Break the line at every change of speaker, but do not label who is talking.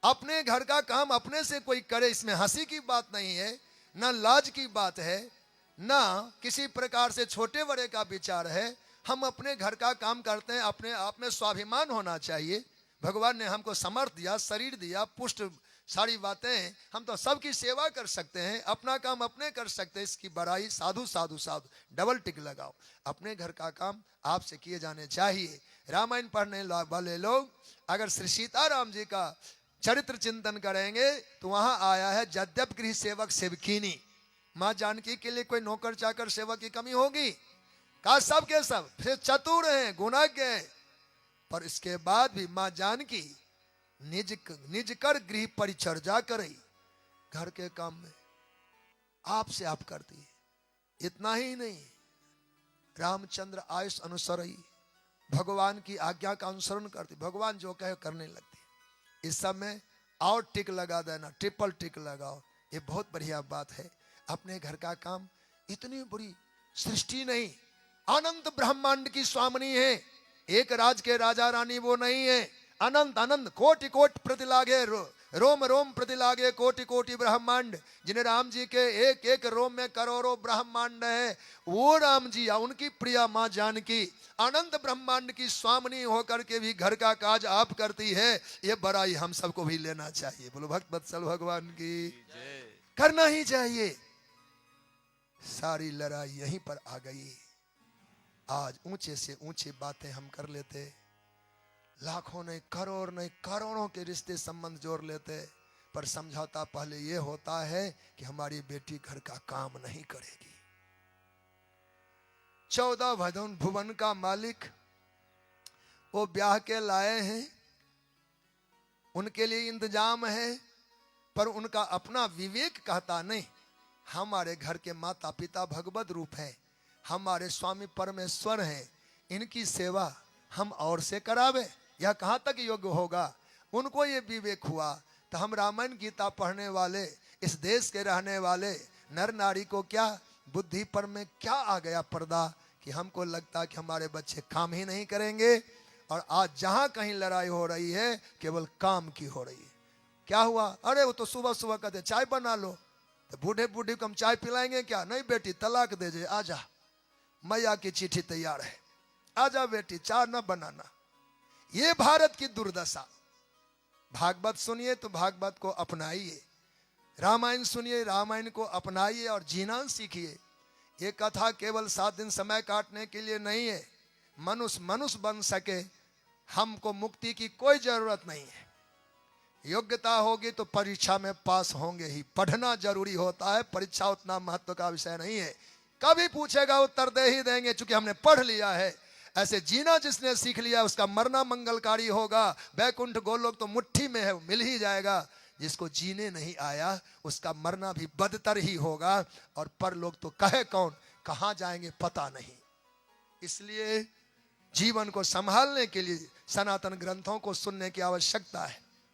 अपने घर का काम अपने से कोई करे, इसमें हंसी की बात नहीं है, ना लाज की बात है, ना किसी प्रकार से छोटे बड़े का विचार है। हम अपने घर का काम करते हैं, अपने आप में स्वाभिमान होना चाहिए। भगवान ने हमको समर्थ दिया, शरीर दिया, पुष्ट सारी बातें, हम तो सबकी सेवा कर सकते हैं, अपना काम अपने कर सकते हैं। इसकी बड़ाई साधु साधु साधु, डबल टिक लगाओ। अपने घर का काम आपसे किए जाने चाहिए। रामायण पढ़ने वाले लोग अगर श्री सीताराम जी का चरित्र चिंतन करेंगे तो वहां आया है यद्यप गृह सेवक सेवकीनी। माँ जानकी के लिए कोई नौकर चाकर सेवक की कमी होगी? कहा सब के सब फिर चतुर हैं, गुणज्ञ हैं, पर इसके बाद भी माँ जानकी निज कर गृह परिचर्या करई, घर के काम में आपसे आप करती है। इतना ही नहीं, रामचंद्र आयुष अनुसरई, भगवान की आज्ञा का अनुसरण करती, भगवान जो कहे करने लगती। इस समय और टिक लगा देना, ट्रिपल टिक लगाओ, ये बहुत बढ़िया बात है। अपने घर का काम, इतनी बड़ी सृष्टि नहीं, अनंत ब्रह्मांड की स्वामिनी है। एक राज के राजा रानी वो नहीं है, अनंत अनंत कोटि कोटि प्रतिलागे, रोम रोम प्रतिलागे कोटि कोटि ब्रह्मांड। जिन्हें राम जी के एक एक रोम में करोड़ों ब्रह्मांड है, वो राम जी या उनकी प्रिया माँ जानकी अनंत ब्रह्मांड की स्वामिनी होकर के भी घर का काज आप करती है। ये बड़ाई हम सबको भी लेना चाहिए। बोलो भक्त वत्सल भगवान की, करना ही चाहिए। सारी लड़ाई यहीं पर आ गई। आज ऊंचे से ऊंची बातें हम कर लेते, लाखों नहीं करोड़ नहीं करोड़ों के रिश्ते संबंध जोड़ लेते, पर समझौता पहले ये होता है कि हमारी बेटी घर का काम नहीं करेगी। 14 भुवन का मालिक वो ब्याह के लाए हैं, उनके लिए इंतजाम है, पर उनका अपना विवेक कहता नहीं हमारे घर के माता पिता भगवत रूप है, हमारे स्वामी परमेश्वर हैं, इनकी सेवा हम और से करावे, यह कहाँ तक योग्य होगा। उनको ये विवेक हुआ तो हम रामायण गीता पढ़ने वाले, इस देश के रहने वाले नर नारी को क्या बुद्धि पर में क्या आ गया पर्दा कि हमको लगता कि हमारे बच्चे काम ही नहीं करेंगे। और आज जहाँ कहीं लड़ाई हो रही है केवल काम की हो रही है। क्या हुआ? अरे वो तो सुबह सुबह कहते चाय बना लो, तो बूढ़े बूढ़े को हम चाय पिलाएंगे क्या? नहीं बेटी तलाक दे जे, आजा मैया की चिट्ठी तैयार है, आजा बेटी चाय न बनाना। ये भारत की दुर्दशा। भागवत सुनिए तो भागवत को अपनाइए, रामायण सुनिए रामायण को अपनाइए और जीना सीखिए। ये कथा केवल 7 दिन समय काटने के लिए नहीं है। मनुष्य मनुष्य बन सके, हमको मुक्ति की कोई जरूरत नहीं है। योग्यता होगी तो परीक्षा में पास होंगे ही, पढ़ना जरूरी होता है, परीक्षा उतना महत्व का विषय नहीं है। कभी पूछेगा उत्तर दे ही देंगे, चूंकि हमने पढ़ लिया है। ऐसे जीना जिसने सीख लिया उसका मरना मंगलकारी होगा। बैकुंठ गोलोक तो मुट्ठी में है, मिल ही जाएगा। जिसको जीने नहीं आया उसका मरना भी बदतर ही होगा। और परलोक तो कहे कौन, कहाँ जाएंगे पता नहीं। इसलिए जीवन को संभालने के लिए सनातन ग्रंथों को सुनने की आवश्यकता है।